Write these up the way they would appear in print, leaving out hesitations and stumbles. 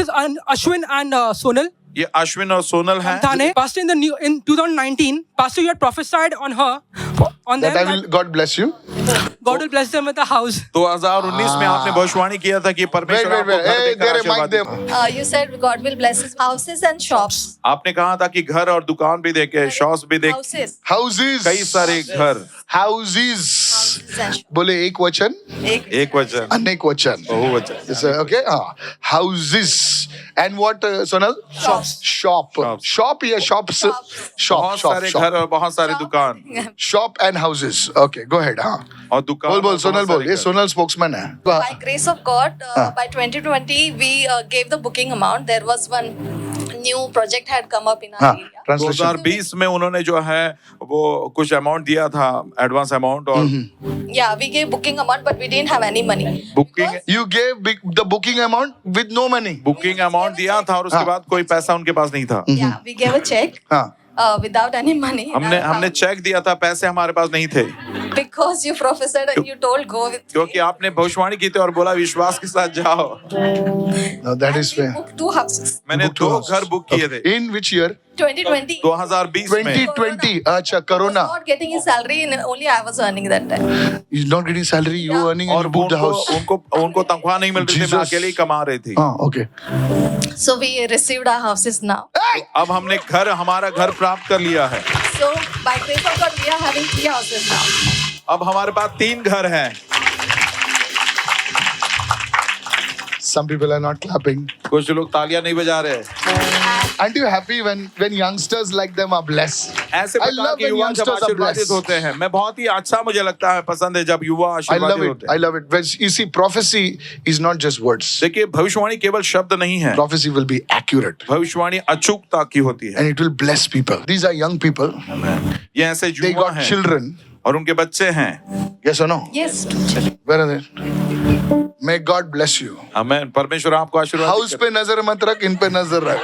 is Ashwin and Sonal. ये अश्विन और सोनल हैं। Thane. Pastor, in 2019, Pastor, you had prophesied on her, on them, That I will, God bless you. God will bless them with a house. 2019 में आपने भविष्यवाणी किया था कि परमेश्वर Wait, आपको wait, घर hey, देकर there, आशीर्वाद mic देगा। there. You said God will bless his houses and shops. आपने कहा था कि घर और दुकान भी देके, शॉप्स भी देके, Houses. Houses. कई सारे घर। Houses. Houses and shops. बोले एक वचन, एक वचन, अनेक वचन. बहुवचन। Yes, okay. Houses. And what, Sonal? Shops. Shop. Shops. Shop या shops? Shop. बहुत Shop. सारे Shop. घर और बहुत सारे दुकान Shop and houses. Okay, go ahead. हाँ. और दुकान। बोल बोल और सोनल बहुत बोल. सारे ये घर। सोनल spokesman है. By grace of God, by 2020, we gave the booking amount. There was one new project had come up in our हाँ. area. Translation. 2020 में उन्होंने जो है वो कुछ अमाउंट दिया था, एडवांस अमाउंट, और Yeah, we gave booking amount, but we didn't have any money. Booking You gave the booking amount with no money. Booking amount दिया था और उसके बाद कोई पैसा उनके पास नहीं था। Yeah, we gave a check हाँ. without any money. in हमने our हमने account. चेक दिया था, पैसे हमारे पास नहीं थे, Because you prophesied and you told go with क्योंकि आपने भविष्यवाणी की थी और बोला विश्वास के साथ जाओ। No, that is fair. book 2 houses. मैंने Book two 2 house. घर बुक किए थे In which year? 2020. 2020 में। 2020. अच्छा, I was Corona. not getting his salary, and only I was earning that time. You're not getting salary. You Yeah. earning and और you booked the उनको house. उनको तनख्वाह नहीं मिल रही थी, मैं Jesus. अकेले ही कमा रही थी। हाँ, okay. So we received our houses now. अब हमने घर, हमारा घर प्राप्त कर लिया है। So by grace of God, we are having 3 houses now. अब हमारे पास 3 घर हैं। Some people are not clapping. कुछ लोग तालियां नहीं बजा रहे। Aren't you happy when youngsters like them are blessed? ऐसे I प्रकार love के when युवा जब youngsters are आशीर्वादित blessed. होते हैं, मैं बहुत ही अच्छा, मुझे लगता है, पसंद है जब युवा I love आशीर्वादित it. होते I हैं। love it. When you see, prophecy is not just words. देखिए, भविष्यवाणी केवल शब्द नहीं है, Prophecy will be accurate भविष्यवाणी अचूकता की होती है। and it will bless people. These are young people. ये ऐसे They युवा got हैं children. और उनके बच्चे हैं। Yes or no? Yes, 2 children. Where are they? May God bless you. आमीन। परमेश्वर आपको आशीर्वाद हाउस पे नजर मत रख, इन पे नजर रख.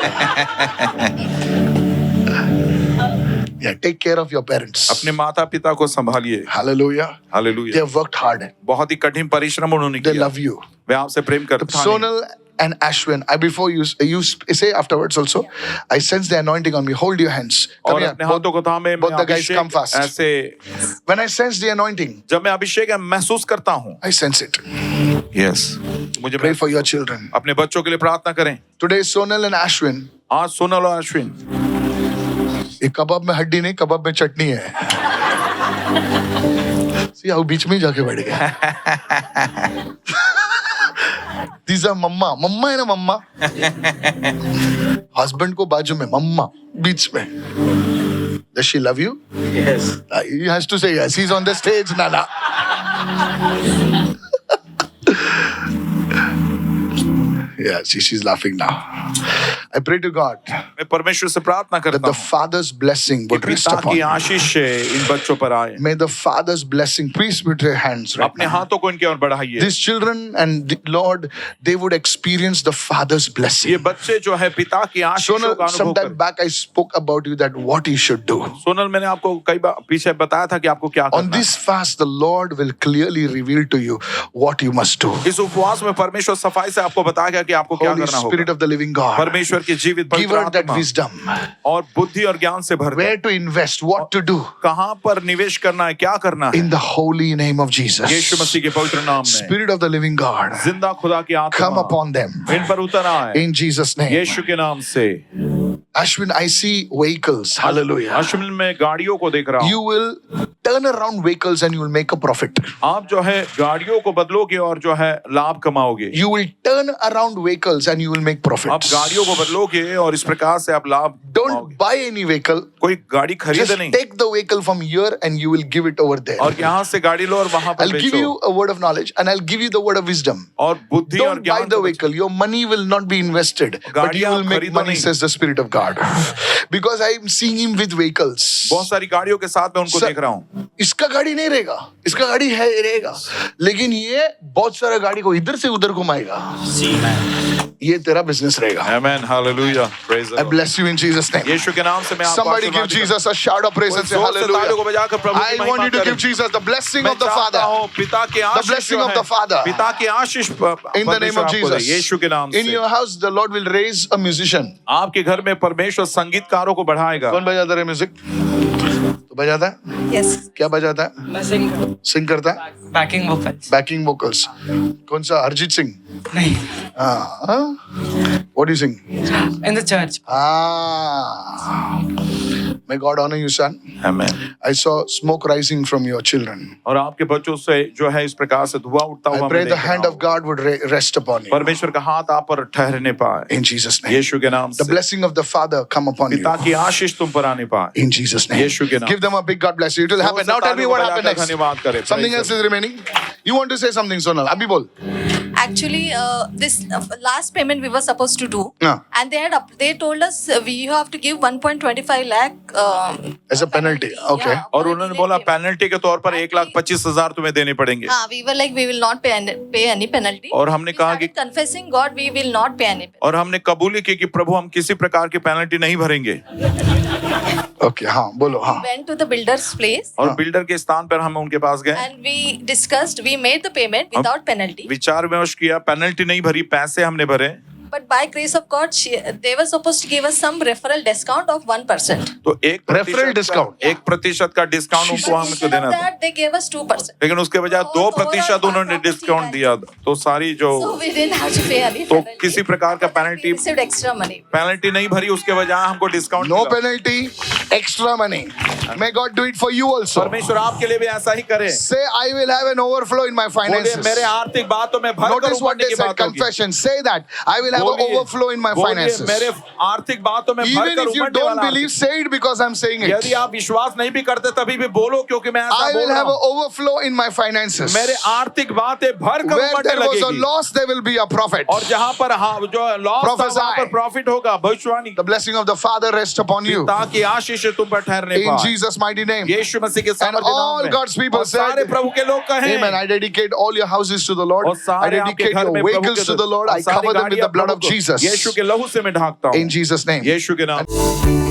Yeah, take care of your parents. अपने माता पिता को संभालिए। Hallelujah. They hallelujah. have worked hard. बहुत ही कठिन परिश्रम उन्होंने They किया। love you. वे आपसे प्रेम करते हैं। Sonal and Ashwin, before you say afterwards also, I sense the anointing on me. Hold your hands. Come और here. अपने हाथों को थामे। both the guys come fast. ऐसे When I sense the anointing, जब मैं अभिषेक महसूस करता हूँ, I sense it. यस, मुझे Pray for your children. अपने बच्चों के लिए प्रार्थना करें। Today, Sonal and Ashwin, आज सोनल और अश्विन, ये कबाब में हड्डी नहीं, कबाब में चटनी है. See how बीच में ही जाके बैठ गया. These are mama. Mama है ना mama. Husband को बाजू में, mama बीच में. Does she love you? Yes, He has to say yes. He's on the stage, Nana. Yeah, see, she's laughing now. I pray to God मैं परमेश्वर से प्रार्थना that करता the हूँ Father's blessing कि would rest पिता upon की you. आशीष इन बच्चों पर आए। May the Father's blessing, please put your hands right अपने now. हाथों को इनकी ओर बढ़ाइए। These children and the Lord, they would experience the Father's ये blessing. बच्चे जो है पिता की आशीषों Sonal, का अनुभव sometime करें। back I spoke about you that what you should do. Sonal, मैंने आपको कई बार पीछे बताया था कि आपको क्या On करना this fast, the Lord will clearly reveal to you what you must do. है। इस उपवास में परमेश्वर सफाई से आपको बताएगा कि आपको क्या Holy करना Spirit होगा। of the living God, परमेश्वर की जीवित give पवित्र her that आत्मा wisdom. और बुद्धि और ज्ञान से भर दे। Where to invest, what to do. कहाँ पर निवेश करना है, क्या करना है, In the holy name of Yeshu Jesus. मसीह के पवित्र नाम में। Spirit of the living God, जिंदा खुदा की come आत्मा upon them. इन पर उतर आए In Jesus' name. यीशु के नाम से। Ashwin, I see vehicles. Hallelujah. Ashwin में गाड़ियों को देख रहा हूँ। You will turn around vehicles and you will make a profit. आप जो है गाड़ियों को बदलोगे और जो है लाभ कमाओगे। You will turn around vehicles and you will make आप profits. गाड़ियों को बदलोगे और इस प्रकार से आप लाभ Don't कमाओगे। buy any vehicle. कोई गाड़ी खरीद Just नहीं take the vehicle from here and you will give it over there. और यहाँ से गाड़ी लो और वहां पर I'll give बेचो you a word of knowledge and I'll give you the word of wisdom. और बुद्धि और Don't buy ज्ञान the से बचो। vehicle. Your money will not be invested, but you गाड़ियाँ will make खरीदो money, नहीं। says the Spirit of God. Because I'm seeing him with vehicles. बहुत सारी गाड़ियों के साथ मैं उनको Sir, देख रहा हूँ। इसका गाड़ी नहीं रहेगा, इसका गाड़ी है रहेगा, लेकिन ये बहुत सारा गाड़ी को इधर से उधर घुमाएगा. ये तेरा बिजनेस रहेगा. Amen. Hallelujah. Praise the I Lord. bless you in Jesus' name. यीशु के नाम से मैं आपको Somebody give आशीर्वाद देता Jesus a shout of praise हूं। and say जोर से तालियों को hallelujah. बजाकर प्रभु की I महिमा want you to करें। give Jesus the blessing मैं of the चाहता Father हूं पिता की आशीष blessing जो of है, the Father. पिता की आशीष in the name of परमेश्वर आपको दे, Jesus. यीशु के नाम In से your house, the Lord will raise a musician. आपके घर में परमेश्वर संगीतकारों को बढ़ाएगा। कौन बजाता है म्यूजिक? तो बजाता है? Yes. क्या बजाता है? मैं सिंग सिंग करता है? Banking vocals banking vocals. कौन सा? अरिजीत सिंह? नहीं What do you sing? In the church May God honor you, son. Amen. I saw smoke rising from your children. और आपके बच्चों से जो है इस प्रकार से धुआं उठता I हुआ pray मैं the देख hand रहा of हूं। God would rest upon you. परमेश्वर का हाथ आप पर ठहरने पाए In Jesus' name. यीशु के नाम The से blessing of the Father come upon you. पिता की आशीष तुम पर आने पाए In Jesus' name. यीशु के नाम Give them a big God bless you. It will happen. Now tell me what happened next. धन्यवाद करें Something else is remaining. You want to say something, Sonal? Abhi bol. Actually, this last payment we were supposed to do, Yeah. and they told us we have to give 1.25 lakh As a penalty. Okay. Yeah, और for a उन्होंने delayed बोला payment. Penalty के तौर पर 1,25,000 तुम्हें देने पड़ेंगे We were like we will not pay any penalty. और हमने We कहा started कि confessing God we will not pay any penalty. और हमने कबूली की कि प्रभु हम किसी प्रकार की पेनल्टी नहीं भरेंगे Okay. हाँ बोलो हाँ. Went to the builder's place और बिल्डर के स्थान पर हम उनके पास गए and we discussed. We made the payment without penalty. विचार विमर्श किया पेनल्टी नहीं भरी पैसे हमने भरे But by grace of God, they were supposed to give us some referral discount of 1%. तो 1% Referral discount. 1% का डिस्काउंट उनको But हमको instead देना of था that, they gave us 2%. लेकिन उसके बजाय तो 2% उन्होंने overall डिस्काउंट 150 दिया तो सारी जो So we didn't have to pay any तो penalty. किसी प्रकार का But then penalty we received extra money. Penalty नहीं भरी उसके बजाय हमको डिस्काउंट No मिला। penalty. Extra money. May God do it for you also. परमेश्वर आपके लिए भी ऐसा ही करे Say I will have an overflow in my बोलिए finances. मेरे आर्थिक बातों में भर कर Notice what उमड़ने they की said. बात होगी Confession. Say that I will have an बोलिए, overflow in my बोलिए, finances. मेरे आर्थिक बातों में भर Even कर if you उमड़ने don't वाला believe, say it because I'm saying यदि it. आप विश्वास नहीं भी करते तभी भी बोलो क्योंकि मैं ऐसा I बोल will रहा have an हूँ overflow in my finances. मेरे आर्थिक बातें भर कर Where उमड़ने there was a लगेगी loss, there will be a profit. और जहाँ पर हाँ जो लॉस था Prophesy. वहाँ पर प्रॉफिट होगा भविष्यवाणी The blessing of the Father rest upon you. ताकि आशीष तुम पर ठहरने In पाए Jesus' mighty name. यीशु मसीह के And सामर्थ्य नाम all में God's people और सारे said, प्रभु के लोग कहें Amen. I dedicate all your houses to the Lord. और I सारे आपके dedicate घर your में प्रभु vehicles के to the Lord. और I सारी cover them with the गाड़ियाँ blood प्रभु of को Jesus. यीशु के लहू से मैं ढाकता हूँ In Jesus' name. यीशु के नाम